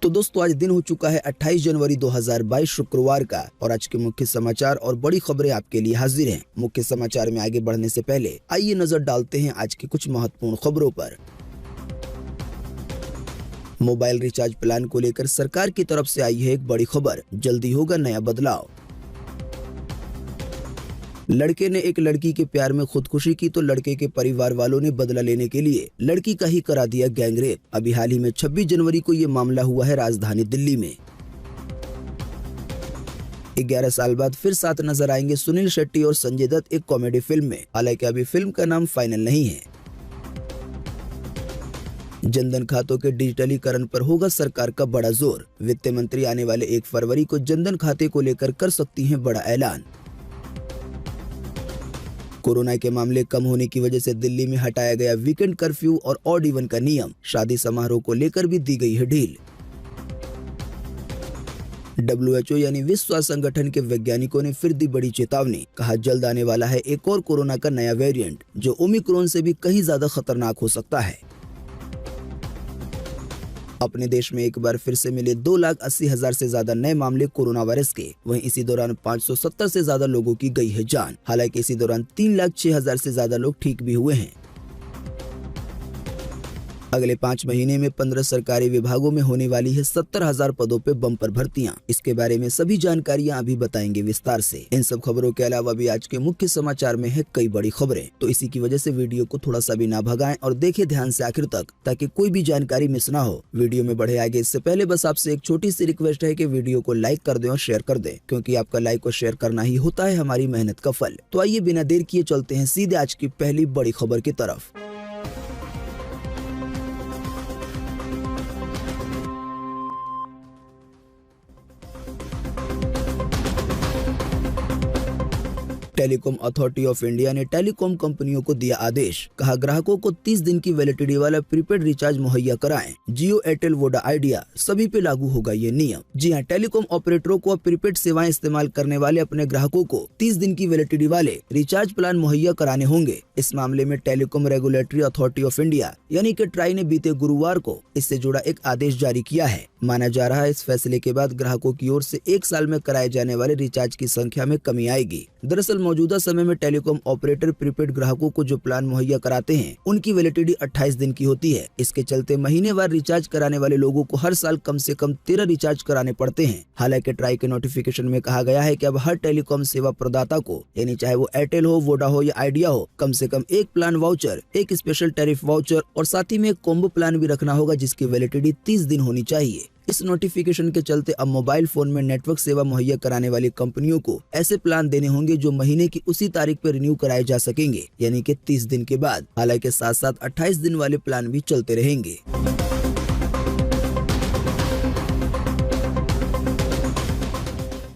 तो दोस्तों आज दिन हो चुका है 28 जनवरी 2022 शुक्रवार का और आज के मुख्य समाचार और बड़ी खबरें आपके लिए हाजिर हैं। मुख्य समाचार में आगे बढ़ने से पहले आइए नजर डालते हैं आज की कुछ महत्वपूर्ण खबरों पर। मोबाइल रिचार्ज प्लान को लेकर सरकार की तरफ से आई है एक बड़ी खबर, जल्दी होगा नया बदलाव। लड़के ने एक लड़की के प्यार में खुदकुशी की तो लड़के के परिवार वालों ने बदला लेने के लिए लड़की का ही करा दिया गैंगरेप। अभी हाल ही में 26 जनवरी को ये मामला हुआ है राजधानी दिल्ली में। 11 साल बाद फिर साथ नजर आएंगे सुनील शेट्टी और संजय दत्त एक कॉमेडी फिल्म में, हालांकि अभी फिल्म का नाम फाइनल नहीं है। जनधन खातों के डिजिटलीकरण पर होगा सरकार का बड़ा जोर। वित्त मंत्री आने वाले 1 फरवरी को जनधन खाते को लेकर कर सकती हैं बड़ा ऐलान। कोरोना के मामले कम होने की वजह से दिल्ली में हटाया गया वीकेंड कर्फ्यू और ऑड इवन का नियम। शादी समारोह को लेकर भी दी गई है ढील। WHO यानी विश्व स्वास्थ्य संगठन के वैज्ञानिकों ने फिर दी बड़ी चेतावनी। कहा जल्द आने वाला है एक और कोरोना का नया वेरिएंट जो ओमिक्रॉन से भी कहीं ज्यादा खतरनाक हो सकता है। अपने देश में एक बार फिर से मिले 2,80,000 से ज्यादा नए मामले कोरोना वायरस के। वहीं इसी दौरान 570 से ज्यादा लोगों की गई है जान। हालांकि इसी दौरान 3,06,000 से ज्यादा लोग ठीक भी हुए हैं। अगले 5 महीने में 15 सरकारी विभागों में होने वाली है 70,000 पदों पे बम्पर भर्तियां। इसके बारे में सभी जानकारियां अभी बताएंगे विस्तार से। इन सब खबरों के अलावा भी आज के मुख्य समाचार में है कई बड़ी खबरें, तो इसी की वजह से वीडियो को थोड़ा सा भी ना भगाएं और देखें ध्यान से आखिर तक, ताकि कोई भी जानकारी मिस ना हो। वीडियो में बढ़े आगे इससे पहले बस आपसे एक छोटी सी रिक्वेस्ट है कि वीडियो को लाइक कर दें और शेयर कर दें, क्योंकि आपका लाइक और शेयर करना ही होता है हमारी मेहनत का फल। तो आइए बिना देर किए चलते हैं सीधे आज की पहली बड़ी खबर की तरफ। टेलीकॉम अथॉरिटी ऑफ इंडिया ने टेलीकॉम कंपनियों को दिया आदेश। कहा ग्राहकों को 30 दिन की वैलिडिटी वाला प्रीपेड रिचार्ज मुहैया कराएं। जियो, एयरटेल, वोडा, आइडिया सभी पे लागू होगा ये नियम। जी हां, टेलीकॉम ऑपरेटरों को अब प्रीपेड सेवाएं इस्तेमाल करने वाले अपने ग्राहकों को 30 दिन की वैलिडिटी वाले रिचार्ज प्लान मुहैया कराने होंगे। इस मामले में telecom regulatory authority of India यानी कि ट्राई ने बीते गुरुवार को इससे जुड़ा एक आदेश जारी किया है। माना जा रहा है इस फैसले के बाद ग्राहकों की ओर से 1 साल में कराए जाने वाले रिचार्ज की संख्या में कमी आएगी। दरअसल मौजूदा समय में टेलीकॉम ऑपरेटर प्रीपेड ग्राहकों को जो प्लान मुहैया कराते हैं उनकी वैलिडिटी 28 दिन की होती है। इसके चलते महीनेवार रिचार्ज कराने वाले लोगों को हर साल कम से कम 13 रिचार्ज कराने पड़ते हैं। हालांकि ट्राई के नोटिफिकेशन में कहा गया है कि अब हर टेलीकॉम सेवा प्रदाता को, यानी चाहे वो एयरटेल हो, वोडा हो या आइडिया हो, कम से कम 1 plan voucher, 1 special tariff voucher और साथ ही में एक कॉम्बो प्लान भी रखना होगा जिसकी वैलिडिटी 30 दिन होनी चाहिए। इस नोटिफिकेशन के चलते अब मोबाइल फोन में नेटवर्क सेवा मुहैया कराने वाली कंपनियों को ऐसे प्लान देने होंगे जो महीने की उसी तारीख पर रिन्यू कराए जा सकेंगे, यानी कि 30 दिन के बाद। हालांकि साथ साथ 28 दिन वाले प्लान भी चलते रहेंगे।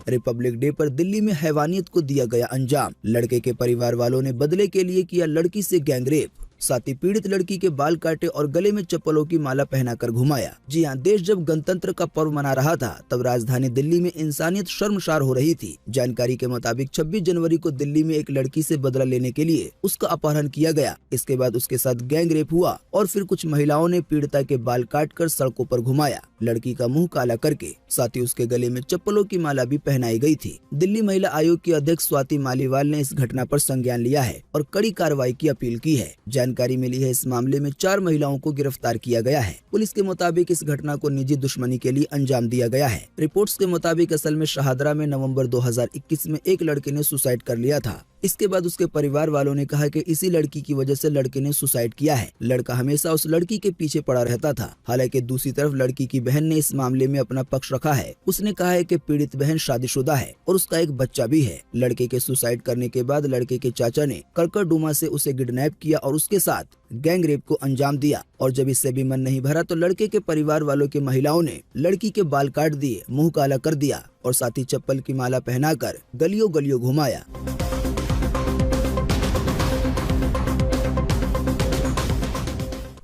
रिपब्लिक डे पर दिल्ली में हैवानियत को दिया गया अंजाम। लड़के के परिवार वालों ने बदले के लिए किया लड़की से गैंगरेप। साथ ही पीड़ित लड़की के बाल काटे और गले में चप्पलों की माला पहनाकर घुमाया। जी हां, देश जब गणतंत्र का पर्व मना रहा था तब राजधानी दिल्ली में इंसानियत शर्मसार हो रही थी। जानकारी के मुताबिक 26 जनवरी को दिल्ली में एक लड़की से बदला लेने के लिए उसका अपहरण किया गया। इसके बाद उसके साथ गैंग रेप हुआ और फिर कुछ महिलाओं ने पीड़िता के बाल काटकर सड़कों पर घुमाया, लड़की का मुंह काला करके। साथ ही उसके गले में चप्पलों की माला भी पहनाई गई थी। दिल्ली महिला आयोग की अध्यक्ष स्वाति मालीवाल ने इस घटना पर संज्ञान लिया है और कड़ी कार्रवाई की अपील की है। जानकारी मिली है इस मामले में 4 महिलाओं को गिरफ्तार किया गया है। पुलिस के मुताबिक इस घटना को निजी दुश्मनी के लिए अंजाम दिया गया है। रिपोर्ट्स के मुताबिक असल में शाहदरा में नवंबर 2021 में एक लड़के ने सुसाइड कर लिया था। इसके बाद उसके परिवार वालों ने कहा कि इसी लड़की की वजह से लड़के ने सुसाइड किया है। लड़का हमेशा उस लड़की के पीछे पड़ा रहता था। हालांकि दूसरी तरफ लड़की की बहन ने इस मामले में अपना पक्ष रखा है। उसने कहा है कि पीड़ित बहन शादीशुदा है और उसका एक बच्चा भी है। लड़के के सुसाइड करने के बाद लड़के के चाचा ने कड़कड़डूमा से उसे किडनैप किया और उसके साथ गैंग रेप को अंजाम दिया। और जब इससे भी मन नहीं भरा तो लड़के के परिवार वालों की महिलाओं ने लड़की के बाल काट दिए, मुंह काला कर दिया और साथ ही चप्पल की माला पहनाकर गलियों गलियों घुमाया।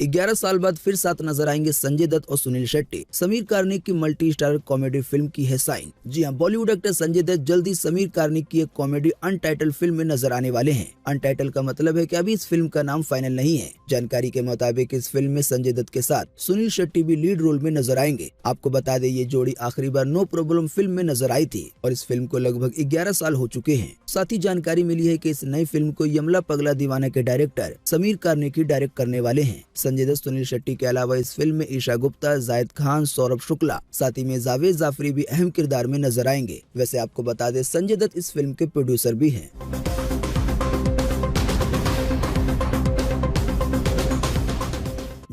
11 साल बाद फिर साथ नजर आएंगे संजय दत्त और सुनील शेट्टी। समीर कार्निक की मल्टी स्टारर कॉमेडी फिल्म की है साइन। जी हाँ, बॉलीवुड एक्टर संजय दत्त जल्दी समीर कार्निक की एक कॉमेडी अनटाइटल फिल्म में नजर आने वाले हैं। अनटाइटल का मतलब है कि अभी इस फिल्म का नाम फाइनल नहीं है। जानकारी के मुताबिक इस फिल्म में संजय दत्त के साथ सुनील शेट्टी भी लीड रोल में नजर आएंगे। आपको बता दें, ये जोड़ी आखिरी बार नो प्रॉब्लम फिल्म में नजर आई थी और इस फिल्म को लगभग 11 साल हो चुके हैं। साथ ही जानकारी मिली है कि इस नई फिल्म को यमला पगला दीवाना के डायरेक्टर समीर कार्निक डायरेक्ट करने वाले हैं। संजय दत्त, सुनील शेट्टी के अलावा इस फिल्म में ईशा गुप्ता, जाहिद खान, सौरभ शुक्ला, साथ ही में जावेद जाफरी भी अहम किरदार में नजर आएंगे। वैसे आपको बता दें, संजय दत्त इस फिल्म के प्रोड्यूसर भी हैं।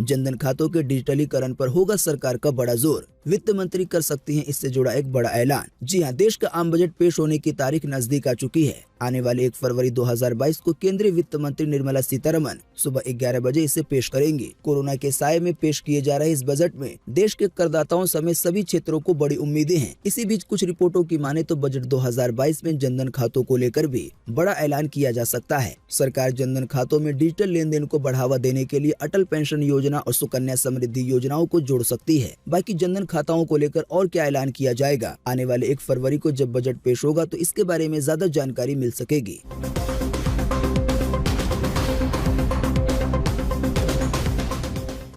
जनधन खातों के डिजिटलीकरण पर होगा सरकार का बड़ा जोर। वित्त मंत्री कर सकती हैं इससे जुड़ा एक बड़ा ऐलान। जी हां, देश का आम बजट पेश होने की तारीख नजदीक आ चुकी है। आने वाले 1 फरवरी 2022 को केंद्रीय वित्त मंत्री निर्मला सीतारमण सुबह 11 बजे इसे पेश करेंगी। कोरोना के साये में पेश किए जा रहे इस बजट में देश के करदाताओं समेत सभी क्षेत्रों को बड़ी उम्मीदें हैं। इसी बीच कुछ रिपोर्टों की माने तो बजट 2022 में जनधन खातों को लेकर भी बड़ा ऐलान किया जा सकता है। सरकार जनधन खातों में डिजिटल लेन देन को बढ़ावा देने के लिए अटल पेंशन योजना और सुकन्या समृद्धि योजनाओं को जोड़ सकती है। बाकी जनधन खाताओं को लेकर और क्या ऐलान किया जाएगा, आने वाले 1 फरवरी को जब बजट पेश होगा तो इसके बारे में ज्यादा जानकारी मिल सकेगी।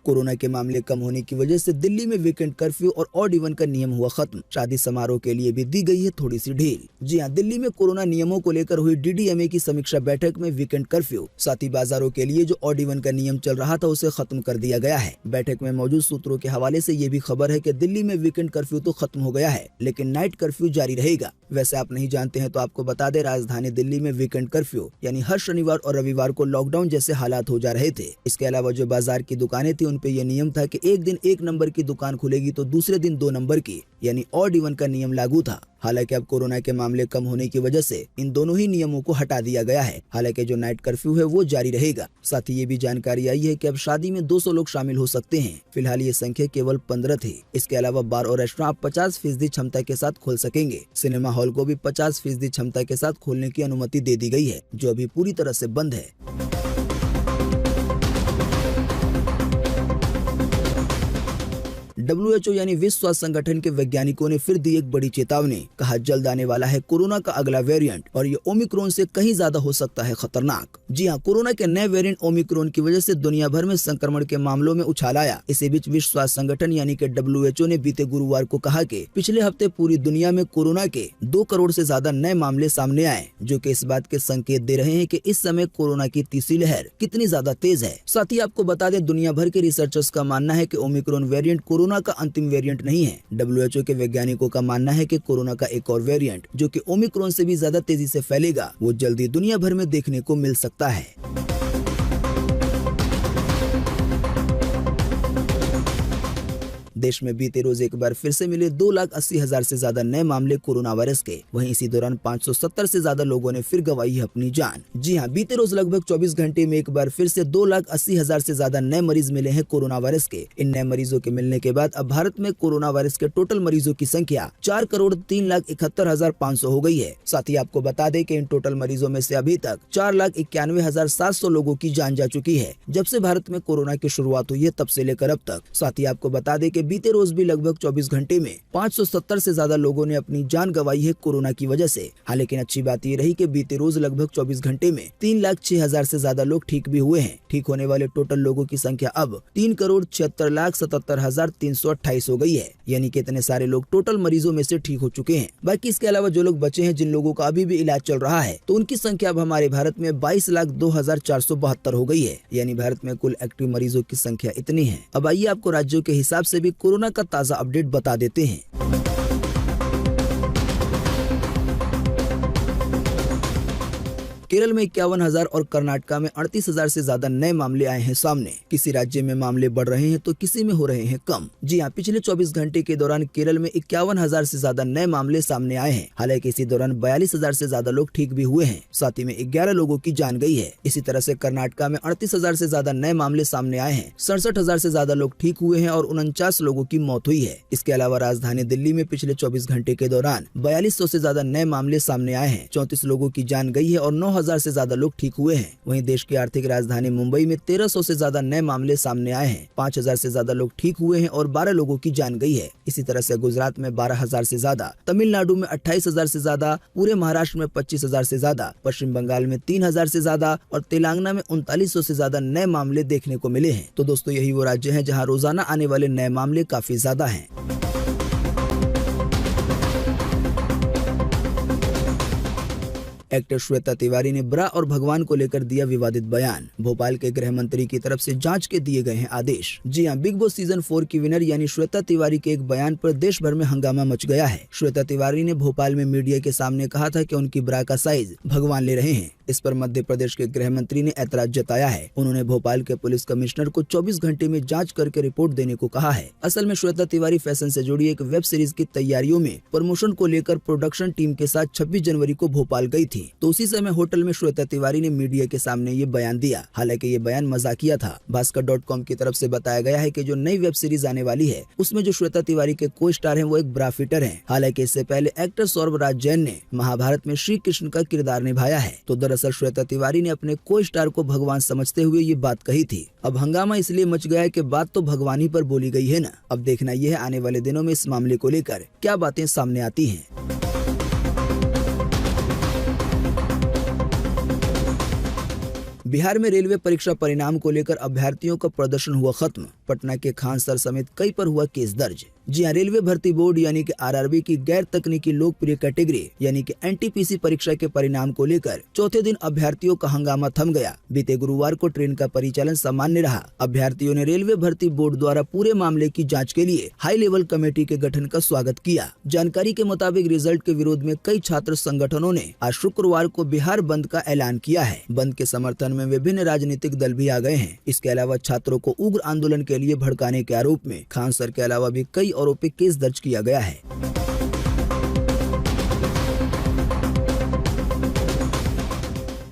कोरोना के मामले कम होने की वजह से दिल्ली में वीकेंड कर्फ्यू और ऑड इवन का नियम हुआ खत्म। शादी समारोह के लिए भी दी गई है थोड़ी सी ढील। जी हां, दिल्ली में कोरोना नियमों को लेकर हुई डीडीएमए की समीक्षा बैठक में वीकेंड कर्फ्यू, साथ ही बाजारों के लिए जो ऑड इवन का नियम चल रहा था उसे खत्म कर दिया गया है। बैठक में मौजूद सूत्रों के हवाले से ये भी खबर है कि दिल्ली में वीकेंड कर्फ्यू तो खत्म हो गया है, लेकिन नाइट कर्फ्यू जारी रहेगा। वैसे आप नहीं जानते हैं तो आपको बता दें, राजधानी दिल्ली में वीकेंड कर्फ्यू यानी हर शनिवार और रविवार को लॉकडाउन जैसे हालात हो जा रहे थे। इसके अलावा जो बाजार की दुकानें थी उन पे ये नियम था कि एक दिन 1 नंबर की दुकान खुलेगी तो दूसरे दिन 2 नंबर की, यानी ऑड इवन का नियम लागू था। हालांकि अब कोरोना के मामले कम होने की वजह से इन दोनों ही नियमों को हटा दिया गया है। हालांकि जो नाइट कर्फ्यू है वो जारी रहेगा। साथ ही ये भी जानकारी आई है कि अब शादी में 200 लोग शामिल हो सकते हैं। फिलहाल ये संख्या केवल 15 थी। इसके अलावा बार और रेस्टोरेंट 50% क्षमता के साथ खोल सकेंगे। सिनेमा हॉल को भी 50% क्षमता के साथ खोलने की अनुमति दे दी गई है, जो अभी पूरी तरह से बंद है। WHO यानी विश्व स्वास्थ्य संगठन के वैज्ञानिकों ने फिर दी एक बड़ी चेतावनी। कहा, जल्द आने वाला है कोरोना का अगला वेरिएंट और ये ओमिक्रॉन से कहीं ज्यादा हो सकता है खतरनाक। जी हां, कोरोना के नए वेरिएंट ओमिक्रॉन की वजह से दुनिया भर में संक्रमण के मामलों में उछाल आया। इसी बीच विश्व स्वास्थ्य संगठन यानी कि WHO ने बीते गुरुवार को कहा कि पिछले हफ्ते पूरी दुनिया में कोरोना के 2 करोड़ से ज्यादा नए मामले सामने आए, जो कि इस बात के संकेत दे रहे हैं कि इस समय कोरोना की तीसरी लहर कितनी ज्यादा तेज है। साथ ही आपको बता दें, दुनिया भर के रिसर्चर्स का मानना है कि ओमिक्रॉन वेरिएंट कोरोना का अंतिम वेरिएंट नहीं है। WHO के वैज्ञानिकों का मानना है कि कोरोना का एक और वेरिएंट, जो कि ओमिक्रॉन से भी ज्यादा तेजी से फैलेगा, वो जल्दी दुनिया भर में देखने को मिल सकता है। देश में बीते रोज एक बार फिर से मिले 2,80,000 से ज्यादा नए मामले कोरोना वायरस के। वहीं इसी दौरान 570 से ज्यादा लोगों ने फिर गंवाई है अपनी जान। जी हां, बीते रोज लगभग 24 घंटे में एक बार फिर से 2,80,000 से ज्यादा नए मरीज मिले हैं कोरोना वायरस के। इन नए मरीजों के मिलने के बाद अब भारत में कोरोना वायरस के टोटल मरीजों की संख्या 4,03,71,500 हो गई है। साथ ही आपको बता दें कि इन टोटल मरीजों में से अभी तक 4,91,700 लोगों की जान जा चुकी है। जब से भारत में कोरोना की शुरुआत हुई है तब से लेकर अब तक। साथ ही आपको बता दें कि बीते रोज भी लगभग 24 घंटे में 570 से ज्यादा लोगों ने अपनी जान गंवाई है कोरोना की वजह से। हाँ, लेकिन अच्छी बात ये रही कि बीते रोज लगभग 24 घंटे में 3,06,000 से ज्यादा लोग ठीक भी हुए हैं। ठीक होने वाले टोटल लोगों की संख्या अब 3,76,77,328 हो गई है, यानी कि इतने सारे लोग टोटल मरीजों में से ठीक हो चुके हैं। बाकी इसके अलावा जो लोग बचे हैं, जिन लोगों का अभी भी इलाज चल रहा है, तो उनकी संख्या अब हमारे भारत में 22,02,472 हो गई है। यानी भारत में कुल एक्टिव मरीजों की संख्या इतनी है। अब आइए आपको राज्यों के हिसाब से भी कोरोना का ताजा अपडेट बता देते हैं। केरल में 51,000 और कर्नाटका में 38,000 से ज्यादा नए मामले आए हैं सामने। किसी राज्य में मामले बढ़ रहे हैं तो किसी में हो रहे हैं कम। जी हाँ, पिछले 24 घंटे के दौरान केरल में 51,000 से ज्यादा नए मामले सामने आए हैं। हालांकि इसी दौरान 42,000 से ज्यादा लोग ठीक भी हुए हैं। साथ ही में 11 लोगों की जान गई है। इसी तरह से कर्नाटका में 38,000 से ज्यादा नए मामले सामने आए हैं। 67,000 से ज्यादा लोग ठीक हुए हैं और 49 लोगों की मौत हुई है। इसके अलावा राजधानी दिल्ली में पिछले 24 घंटे के दौरान 4200 से ज्यादा नए मामले सामने आए हैं। 34 लोगों की जान गई है और 9 9,000 से ज्यादा लोग ठीक हुए हैं। वहीं देश की आर्थिक राजधानी मुंबई में 1300 से ज्यादा नए मामले सामने आए हैं। 5,000 से ज्यादा लोग ठीक हुए हैं और 12 लोगों की जान गई है। इसी तरह से गुजरात में 12,000 से ज्यादा, तमिलनाडु में 28,000 से ज्यादा, पूरे महाराष्ट्र में 25,000 से ज्यादा, पश्चिम बंगाल में 3,000 से ज्यादा और तेलंगाना में 3900 से ज्यादा नए मामले देखने को मिले हैं। तो दोस्तों, यही वो राज्य हैं जहां रोजाना आने वाले नए मामले काफी ज्यादा हैं। एक्टर श्वेता तिवारी ने ब्रा और भगवान को लेकर दिया विवादित बयान। भोपाल के गृह मंत्री की तरफ से जांच के दिए गए हैं आदेश। जी हां, बिग बॉस सीजन 4 की विनर यानी श्वेता तिवारी के एक बयान पर देश भर में हंगामा मच गया है। श्वेता तिवारी ने भोपाल में मीडिया के सामने कहा था कि उनकी ब्रा का साइज भगवान ले रहे हैं। इस पर मध्य प्रदेश के गृह मंत्री ने ऐतराज जताया है। उन्होंने भोपाल के पुलिस कमिश्नर को 24 घंटे में जांच करके रिपोर्ट देने को कहा है। असल में श्वेता तिवारी फैशन से जुड़ी एक वेब सीरीज की तैयारियों में प्रमोशन को लेकर प्रोडक्शन टीम के साथ 26 जनवरी को भोपाल गई थी। तो उसी समय होटल में श्वेता तिवारी ने मीडिया के सामने ये बयान दिया। हालांकि ये बयान मजाकिया था। भास्कर.com की तरफ से बताया गया है कि जो नई वेब सीरीज आने वाली है उसमें जो श्वेता तिवारी के को स्टार है वो एक ब्रा फिटर है। हालांकि इससे पहले एक्टर सौरभ राज जैन ने महाभारत में श्री कृष्ण का किरदार निभाया है। तो दरअसल श्वेता तिवारी ने अपने को स्टार को भगवान समझते हुए ये बात कही थी। अब हंगामा इसलिए मच गया है कि बात तो भगवान ही पर बोली गई है ना। अब देखना यह है आने वाले दिनों में इस मामले को लेकर क्या बातें सामने आती हैं। बिहार में रेलवे परीक्षा परिणाम को लेकर अभ्यर्थियों का प्रदर्शन हुआ खत्म। पटना के खान सर समेत कई पर हुआ केस दर्ज। जी हां, रेलवे भर्ती बोर्ड यानी कि आरआरबी की गैर तकनीकी लोकप्रिय कैटेगरी यानी कि एनटीपीसी परीक्षा के परिणाम को लेकर चौथे दिन अभ्यर्थियों का हंगामा थम गया। बीते गुरुवार को ट्रेन का परिचालन सामान्य रहा। अभ्यर्थियों ने रेलवे भर्ती बोर्ड द्वारा पूरे मामले की जांच के लिए हाई लेवल कमेटी के गठन का स्वागत किया। जानकारी के मुताबिक रिजल्ट के विरोध में कई छात्र संगठनों ने आज शुक्रवार को बिहार बंद का ऐलान किया है। बंद के समर्थन में विभिन्न राजनीतिक दल भी आ गए हैं। इसके अलावा छात्रों को उग्र आंदोलन के लिए भड़काने के आरोप में खान सर के अलावा भी कई औरों पे केस दर्ज किया गया है।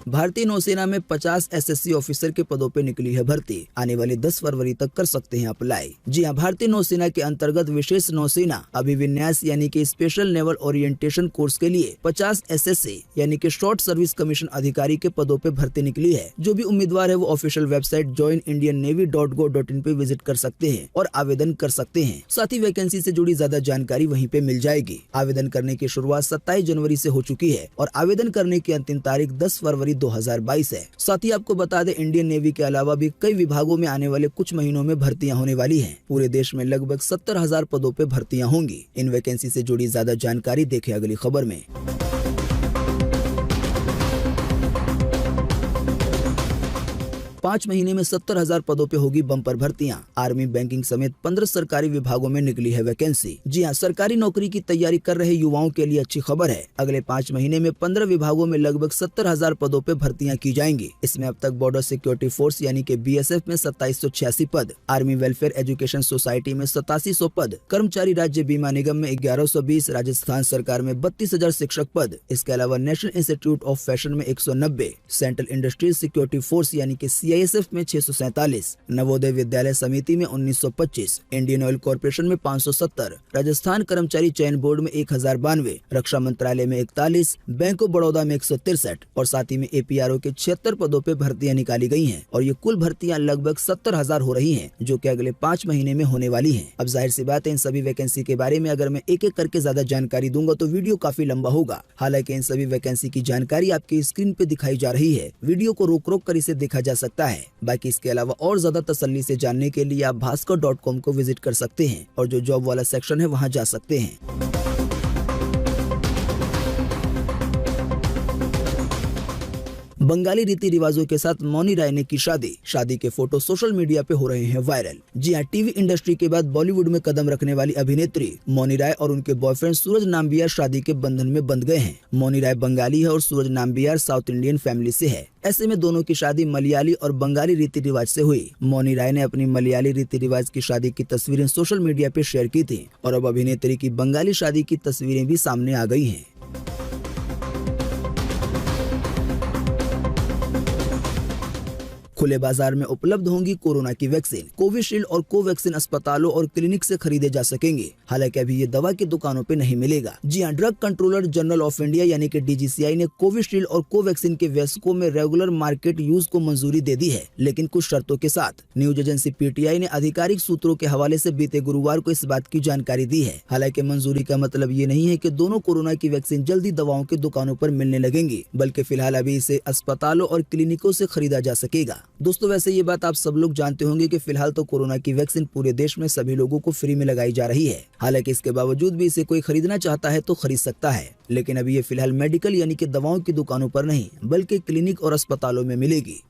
भारतीय नौसेना में 50 एसएससी ऑफिसर के पदों पे निकली है भर्ती। आने वाली 10 फरवरी तक कर सकते हैं अप्लाई। जी हां, भारतीय नौसेना के अंतर्गत विशेष नौसेना अभिविन्यास यानी कि स्पेशल नेवल ओरिएंटेशन कोर्स के लिए 50 एसएससी यानी कि शॉर्ट सर्विस कमीशन अधिकारी के पदों पे भर्ती निकली है। जो भी उम्मीदवार है वो ऑफिशियल वेबसाइट joinindiannavy.go.in पे विजिट कर सकते हैं और आवेदन कर सकते हैं। साथ ही वैकेंसी से जुड़ी ज्यादा जानकारी वहीं पे मिल जाएगी। आवेदन करने की शुरुआत 27 जनवरी से हो चुकी है और आवेदन करने की अंतिम तारीख 10 फरवरी 2022 है। साथ ही आपको बता दें, इंडियन नेवी के अलावा भी कई विभागों में आने वाले कुछ महीनों में भर्तियां होने वाली हैं। पूरे देश में लगभग 70,000 पदों पे भर्तियां होंगी। इन वैकेंसी से जुड़ी ज्यादा जानकारी देखें अगली खबर में। 5 महीने में 70,000 पदों पे होगी बम्पर भर्तियां। आर्मी, बैंकिंग समेत 15 सरकारी विभागों में निकली है वैकेंसी। जी हां, सरकारी नौकरी की तैयारी कर रहे युवाओं के लिए अच्छी खबर है। अगले 5 महीने में 15 विभागों में लगभग 70,000 पदों पे भर्तियां की जाएंगी। इसमें अब तक बॉर्डर सिक्योरिटी फोर्स यानी कि बीएसएफ में 2786 पद, आर्मी वेलफेयर एजुकेशन सोसाइटी में 8700 पद, कर्मचारी राज्य बीमा निगम में 1120, राजस्थान सरकार में 32,000 शिक्षक पद। इसके अलावा नेशनल इंस्टीट्यूट ऑफ फैशन में 190, सेंट्रल इंडस्ट्रियल सिक्योरिटी फोर्स यानी कि सीआईएसएफ में 647, नवोदय विद्यालय समिति में 1925, इंडियन ऑयल कॉर्पोरेशन में 570, राजस्थान कर्मचारी चयन बोर्ड में 1092, रक्षा मंत्रालय में 41, बैंक ऑफ बड़ौदा में 163 और साथ ही में एपीआरओ के 76 पदों पे भर्तियां निकाली गई हैं और ये कुल भर्तियां लगभग 70,000 हो रही हैं, जो कि अगले 5 महीने में होने वाली हैं। अब जाहिर सी बात है, इन सभी वैकेंसी के बारे में अगर मैं एक एक करके ज्यादा जानकारी दूंगा तो वीडियो काफी लंबा होगा। हालांकि इन सभी वैकेंसी की जानकारी आपकी स्क्रीन पे दिखाई जा रही है। वीडियो को रोक रोक कर इसे देखा जा सकता है। बाकी इसके अलावा और ज्यादा तसल्ली से जानने के लिए आप भास्कर.com को विजिट कर सकते हैं और जो जॉब वाला सेक्शन है वहां जा सकते हैं। बंगाली रीति रिवाजों के साथ मौनी राय ने की शादी के फोटो सोशल मीडिया पे हो रहे हैं वायरल। जी हां, टीवी इंडस्ट्री के बाद बॉलीवुड में कदम रखने वाली अभिनेत्री मौनी राय और उनके बॉयफ्रेंड सूरज नाम्बियार शादी के बंधन में बंध गए हैं। मौनी राय बंगाली है और सूरज नाम्बियार साउथ इंडियन फैमिली से है। ऐसे में दोनों की शादी मलयाली और बंगाली रीति रिवाज से हुई। मौनी राय ने अपनी मलयाली रीति रिवाज की शादी की तस्वीरें सोशल मीडिया पे शेयर की थी और अब अभिनेत्री की बंगाली शादी की तस्वीरें भी सामने आ गई हैं। खुले बाजार में उपलब्ध होंगी कोरोना की वैक्सीन। कोविशील्ड और कोवैक्सीन अस्पतालों और क्लिनिक से खरीदे जा सकेंगे। हालांकि अभी ये दवा की दुकानों पे नहीं मिलेगा। जी हाँ, drug controller general of India यानी कि DGCI ने कोविशील्ड और कोवैक्सीन के वयस्कों में रेगुलर मार्केट यूज को मंजूरी दे दी है, लेकिन कुछ शर्तों के साथ। न्यूज एजेंसी PTI ने आधिकारिक सूत्रों के हवाले से बीते गुरुवार को इस बात की जानकारी दी है। हालांकि मंजूरी का मतलब ये नहीं है कि दोनों कोरोना की वैक्सीन जल्दी दवाओं की दुकानों पर मिलने लगेंगी, बल्कि फिलहाल अभी इसे अस्पतालों और क्लिनिकों से खरीदा जा सकेगा। दोस्तों, वैसे ये बात आप सब लोग जानते होंगे कि फिलहाल तो कोरोना की वैक्सीन पूरे देश में सभी लोगों को फ्री में लगाई जा रही है। हालांकि इसके बावजूद भी इसे कोई खरीदना चाहता है तो खरीद सकता है, लेकिन अभी ये फिलहाल मेडिकल यानी कि दवाओं की दुकानों पर नहीं, बल्कि क्लिनिक और अस्पतालों में मिलेगी।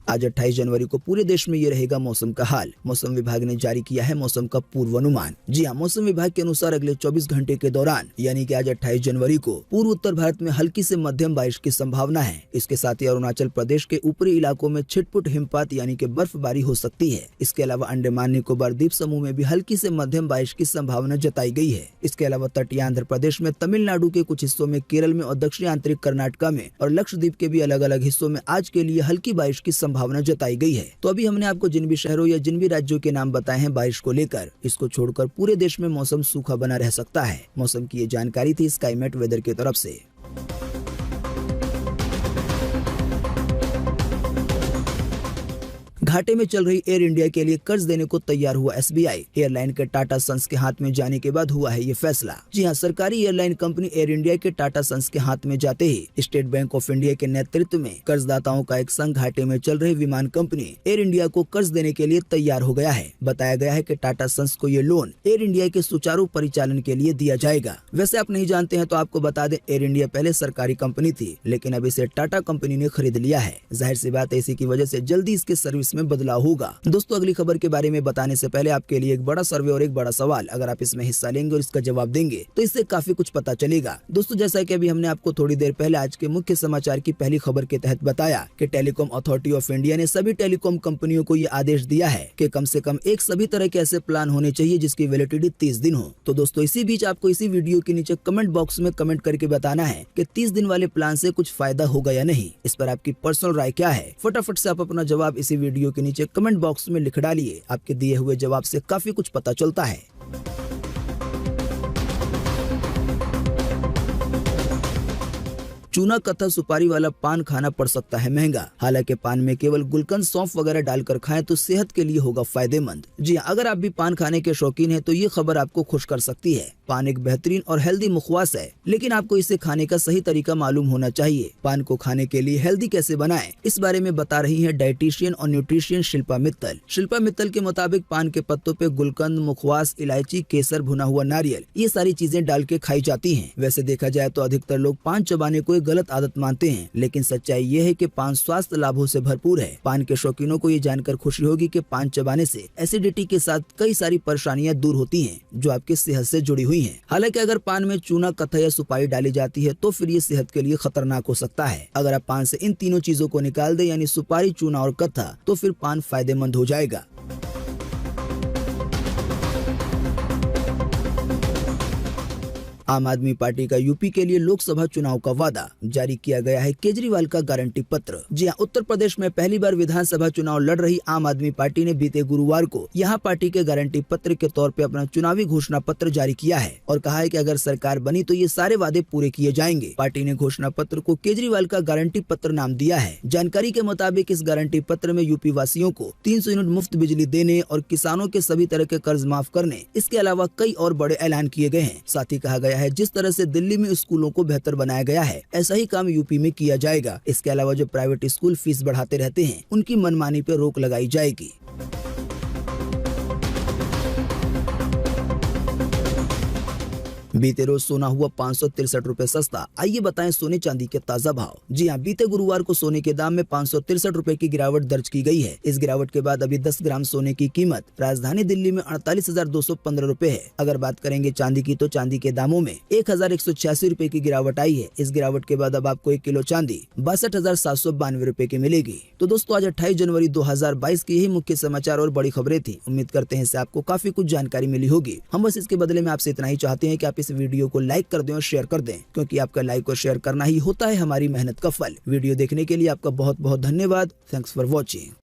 आज 28 जनवरी को पूरे देश में ये रहेगा मौसम का हाल। मौसम विभाग ने जारी किया है मौसम का पूर्वानुमान। जी हाँ, मौसम विभाग के अनुसार अगले 24 घंटे के दौरान यानी कि आज 28 जनवरी को पूर्व उत्तर भारत में हल्की से मध्यम बारिश की संभावना है। इसके साथ ही अरुणाचल प्रदेश के ऊपरी इलाकों में छिटपुट हिमपात यानी कि बर्फबारी हो सकती है। इसके अलावा अंडमान निकोबार द्वीप समूह में भी हल्की से मध्यम बारिश की संभावना जताई गई है। इसके अलावा तटीय आंध्र प्रदेश में, तमिलनाडु के कुछ हिस्सों में, केरल में और दक्षिणी आंतरिक कर्नाटका में और लक्षद्वीप के भी अलग अलग हिस्सों में आज के लिए हल्की बारिश की संभावना जताई गई है। तो अभी हमने आपको जिन भी शहरों या जिन भी राज्यों के नाम बताए हैं बारिश को लेकर, इसको छोड़कर पूरे देश में मौसम सूखा बना रह सकता है। मौसम की ये जानकारी थी स्काईमेट वेदर की तरफ से। घाटे में चल रही एयर इंडिया के लिए कर्ज देने को तैयार हुआ SBI। एयरलाइन के टाटा सन्स के हाथ में जाने के बाद हुआ है ये फैसला। जी हाँ, सरकारी एयरलाइन कंपनी एयर इंडिया के टाटा सन्स के हाथ में जाते ही स्टेट बैंक ऑफ इंडिया के नेतृत्व में कर्जदाताओं का एक संघ घाटे में चल रही विमान कंपनी एयर इंडिया को कर्ज देने के लिए तैयार हो गया है। बताया गया है कि टाटा सन्स को ये लोन एयर इंडिया के सुचारू परिचालन के लिए दिया जाएगा। वैसे आप नहीं जानते हैं तो आपको बता दें, एयर इंडिया पहले सरकारी कंपनी थी, लेकिन अब इसे टाटा कंपनी ने खरीद लिया है। जाहिर सी बात है, इसी की वजह से जल्दी इसके सर्विस में बदलाव होगा। दोस्तों, अगली खबर के बारे में बताने से पहले आपके लिए एक बड़ा सर्वे और एक बड़ा सवाल। अगर आप इसमें हिस्सा लेंगे और इसका जवाब देंगे तो इससे काफी कुछ पता चलेगा। दोस्तों, जैसा कि अभी हमने आपको थोड़ी देर पहले आज के मुख्य समाचार की पहली खबर के तहत बताया कि टेलीकॉम अथॉरिटी ऑफ इंडिया ने सभी टेलीकॉम कंपनियों को ये आदेश दिया है कि कम से कम एक सभी तरह के ऐसे प्लान होने चाहिए जिसकी वैलिडिटी 30 दिन हो। तो दोस्तों, इसी बीच आपको इसी वीडियो के नीचे कमेंट बॉक्स में कमेंट करके बताना है कि 30 दिन वाले प्लान से कुछ फायदा होगा या नहीं। इस पर आपकी पर्सनल राय क्या है? फटाफट से आप अपना जवाब इसी वीडियो के नीचे कमेंट बॉक्स में लिख डालिए। आपके दिए हुए जवाब से काफी कुछ पता चलता है। चूना, कथा, सुपारी वाला पान खाना पड़ सकता है महंगा। हालांकि पान में केवल गुलकंद, सौंफ वगैरह डालकर खाएं तो सेहत के लिए होगा फायदेमंद। जी हाँ, अगर आप भी पान खाने के शौकीन हैं तो ये खबर आपको खुश कर सकती है। पान एक बेहतरीन और हेल्दी मुखवास है, लेकिन आपको इसे खाने का सही तरीका मालूम होना चाहिए। पान को खाने के लिए हेल्दी कैसे बनाएं, इस बारे में बता रही है डाइटिशियन और न्यूट्रिशियन शिल्पा मित्तल। शिल्पा मित्तल के मुताबिक पान के पत्तों पे गुलकंद, मुखवास, इलायची, केसर, भुना हुआ नारियल, ये सारी चीजें डाल के खाई जाती हैं। वैसे देखा जाए तो अधिकतर लोग पान चबाने को गलत आदत मानते हैं, लेकिन सच्चाई ये है कि पान स्वास्थ्य लाभों से भरपूर है। पान के शौकीनों को ये जानकर खुशी होगी कि पान चबाने से एसिडिटी के साथ कई सारी परेशानियां दूर होती हैं जो आपकी सेहत से जुड़ी हुई हैं। हालांकि अगर पान में चूना, कथा या सुपारी डाली जाती है तो फिर ये सेहत के लिए खतरनाक हो सकता है। अगर आप पान से इन तीनों चीजों को निकाल दें, यानी सुपारी, चूना और कथा, तो फिर पान फायदेमंद हो जाएगा। आम आदमी पार्टी का यूपी के लिए लोकसभा चुनाव का वादा। जारी किया गया है केजरीवाल का गारंटी पत्र। जी हां, उत्तर प्रदेश में पहली बार विधानसभा चुनाव लड़ रही आम आदमी पार्टी ने बीते गुरुवार को यहां पार्टी के गारंटी पत्र के तौर पे अपना चुनावी घोषणा पत्र जारी किया है और कहा है कि अगर सरकार बनी तो ये सारे वादे पूरे किए जाएंगे। पार्टी ने घोषणा पत्र को केजरीवाल का गारंटी पत्र नाम दिया है। जानकारी के मुताबिक इस गारंटी पत्र में यूपी वासियों को 300 यूनिट मुफ्त बिजली देने और किसानों के सभी तरह के कर्ज माफ करने, इसके अलावा कई और बड़े ऐलान किए गए हैं। साथ ही कहा गया है जिस तरह से दिल्ली में स्कूलों को बेहतर बनाया गया है, ऐसा ही काम यूपी में किया जाएगा। इसके अलावा जो प्राइवेट स्कूल फीस बढ़ाते रहते हैं, उनकी मनमानी पर रोक लगाई जाएगी। बीते रोज सोना हुआ 563 रुपए सस्ता। आइए बताएं सोने चांदी के ताजा भाव। जी हां, बीते गुरुवार को सोने के दाम में 563 रुपए की गिरावट दर्ज की गई है। इस गिरावट के बाद अभी 10 ग्राम सोने की कीमत राजधानी दिल्ली में 48,215 रुपए है। अगर बात करेंगे चांदी की, तो चांदी के दामों में 1,186 रुपए की गिरावट आई है। इस गिरावट के बाद अब आपको 1 किलो चांदी 62,792 रुपए की मिलेगी। तो दोस्तों, आज 28 जनवरी 2022 की यही मुख्य समाचार और बड़ी खबरें थी। उम्मीद करते हैं इससे आपको काफी कुछ जानकारी मिली होगी। हम बस इसके बदले में आपसे इतना ही चाहते हैं कि आप इस वीडियो को लाइक कर दें और शेयर कर दें, क्योंकि आपका लाइक और शेयर करना ही होता है हमारी मेहनत का फल। वीडियो देखने के लिए आपका बहुत बहुत धन्यवाद। Thanks for watching.